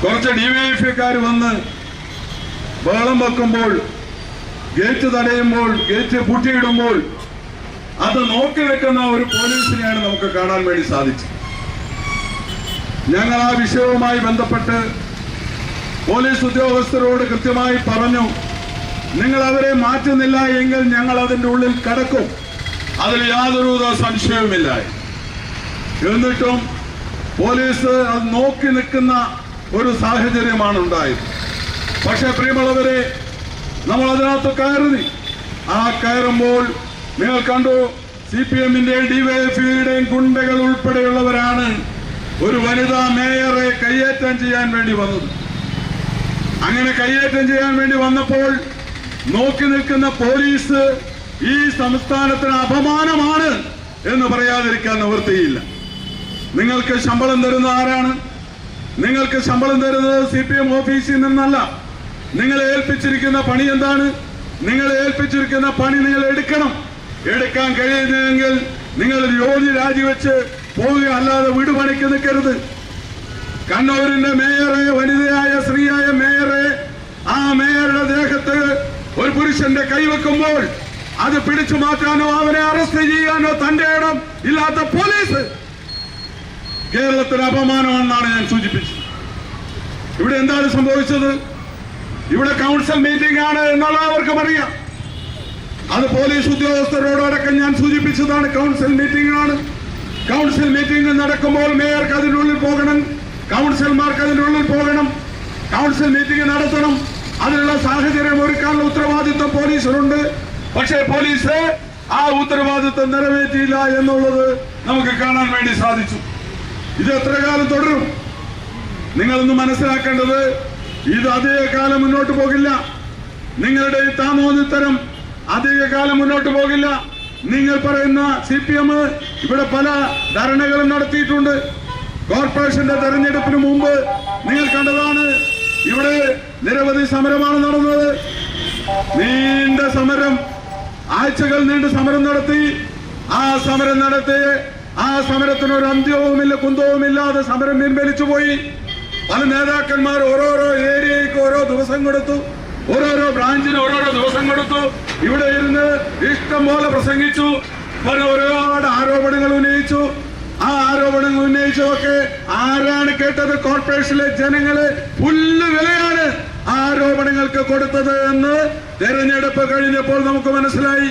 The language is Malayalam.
കുറച്ച് ഡിവൈഎഫ്ഐക്കാർ വന്ന് ബഹളം വെക്കുമ്പോൾ, ഗേറ്റ് തടയുമ്പോൾ, ഗേറ്റ് പൂട്ടിയിടുമ്പോൾ അത് നോക്കി നിൽക്കുന്ന ഒരു പോലീസിനെയാണ് നമുക്ക് കാണാൻ വേണ്ടി സാധിച്ചത്. ഞങ്ങൾ ആ വിഷയവുമായി ബന്ധപ്പെട്ട് പോലീസ് ഉദ്യോഗസ്ഥരോട് കൃത്യമായി പറഞ്ഞു, നിങ്ങൾ അവരെ മാറ്റുന്നില്ല എങ്കിൽ ഞങ്ങൾ അതിൻ്റെ ഉള്ളിൽ കടക്കും, അതിൽ യാതൊരു സംശയവുമില്ല. എന്നിട്ടും പോലീസ് അത് നോക്കി നിൽക്കുന്ന ഒരു സാഹചര്യമാണ് ഉണ്ടായത്. പക്ഷെ പ്രിയമുള്ളവരെ, നമ്മൾ അതിനകത്ത് കയറി. ആ കയറുമ്പോൾ നിങ്ങൾ കണ്ടു, CPM-ന്റെയും DYFIയുടെയും ഗുണ്ടകൾ ഉൾപ്പെടെയുള്ളവരാണ് ഒരു വനിതാ മേയറെ കയ്യേറ്റം ചെയ്യാൻ വേണ്ടി വന്നത്. അങ്ങനെ കയ്യേറ്റം ചെയ്യാൻ വേണ്ടി വന്നപ്പോൾ നോക്കി നിൽക്കുന്ന പോലീസ് ഈ സംസ്ഥാനത്തിന് അപമാനമാണ് എന്ന് പറയാതിരിക്കാൻ നിവൃത്തിയില്ല. നിങ്ങൾക്ക് ശമ്പളം തരുന്ന ആരാണ്? നിങ്ങൾക്ക് ശമ്പളം തരുന്നത് CPM ഓഫീസിൽ നിന്നല്ല. നിങ്ങളെ ഏൽപ്പിച്ചിരിക്കുന്ന പണി എന്താണ്? നിങ്ങളെ ഏൽപ്പിച്ചിരിക്കുന്ന പണി നിങ്ങൾ എടുക്കണം. എടുക്കാൻ കഴിയുന്നെങ്കിൽ നിങ്ങൾ ജോലി രാജിവെച്ച് പോവുക, അല്ലാതെ വിടുപണിക്ക് നിൽക്കരുത്. കണ്ണൂരിന്റെ മേയറെ, വനിതയായ സ്ത്രീയായ മേയറെ, ആ മേയറുടെ ദേഹത്ത് ഒരു പുരുഷന്റെ കൈവെക്കുമ്പോൾ അത് പിടിച്ചു മാറ്റാനോ അവനെ അറസ്റ്റ് ചെയ്യാനോ തന്റെ ഇടം ഇല്ലാത്ത പോലീസ് കേരളത്തിന് അപമാനമെന്നാണ് ഞാൻ സൂചിപ്പിച്ചത്. ഇവിടെ എന്താണ് സംഭവിച്ചത്? ഇവിടെ കൗൺസിൽ മീറ്റിംഗ് ആണ് എന്നുള്ളത് അവർക്കും അറിയാം. അത് പോലീസ് ഉദ്യോഗസ്ഥരോടൊക്കെ ഞാൻ സൂചിപ്പിച്ചതാണ്. കൗൺസിൽ മീറ്റിംഗ് ആണ്. കൗൺസിൽ മീറ്റിംഗ് നടക്കുമ്പോൾ മേയർക്ക് അതിനുള്ളിൽ പോകണം, കൗൺസിലർമാർക്ക് അതിനുള്ളിൽ പോകണം, കൗൺസിൽ മീറ്റിംഗ് നടത്തണം. അതിനുള്ള സാഹചര്യം ഒരുക്കാനുള്ള ഉത്തരവാദിത്വം പോലീസിനുണ്ട്. പക്ഷേ പോലീസ് ആ ഉത്തരവാദിത്വം നിറവേറ്റിയില്ല എന്നുള്ളത് നമുക്ക് കാണാൻ വേണ്ടി സാധിച്ചു. ഇത് എത്ര കാലം തുടരും? നിങ്ങളൊന്ന് മനസ്സിലാക്കേണ്ടത്, ഇത് അധികകാലം മുന്നോട്ട് പോകില്ല. നിങ്ങളുടെ ഈ താമോദിത്തരം അധികകാലം മുന്നോട്ട് പോകില്ല. നിങ്ങൾ പറയുന്ന CPM ഇവിടെ പല ധർണകളും നടത്തിയിട്ടുണ്ട്. കോർപ്പറേഷന്റെ തെരഞ്ഞെടുപ്പിന് മുമ്പ് നിങ്ങൾ കണ്ടതാണ്. ഇവിടെ നിരവധി സമരമാണ് നടന്നത്. നീണ്ട സമരം, ആഴ്ചകൾ നീണ്ട സമരം നടത്തി. ആ സമരത്തിനൊരു അന്ത്യവുമില്ല, കുന്തവുമില്ലാതെ സമരം പിൻവലിച്ചു പോയി. പല നേതാക്കന്മാർ ഓരോരോ ഏരിയയ്ക്ക് ഓരോ ദിവസം കൊടുത്തു, ഓരോരോ ബ്രാഞ്ചിന് ഓരോരോ ദിവസം കൊടുത്തു. ഇവിടെ ഇരുന്ന് ഇഷ്ടം പോലെ പ്രസംഗിച്ചു, ഒരുപാട് ആരോപണങ്ങൾ ഉന്നയിച്ചു. ആ ആരോപണങ്ങൾ ഉന്നയിച്ചതൊക്കെ ആരാണ് കേട്ടത്? കോർപ്പറേഷനിലെ ജനങ്ങള് പുല്ല് വിലയാണ് ആരോപണങ്ങൾക്ക് കൊടുത്തത് എന്ന് തെരഞ്ഞെടുപ്പ് കഴിഞ്ഞപ്പോൾ നമുക്ക് മനസ്സിലായി.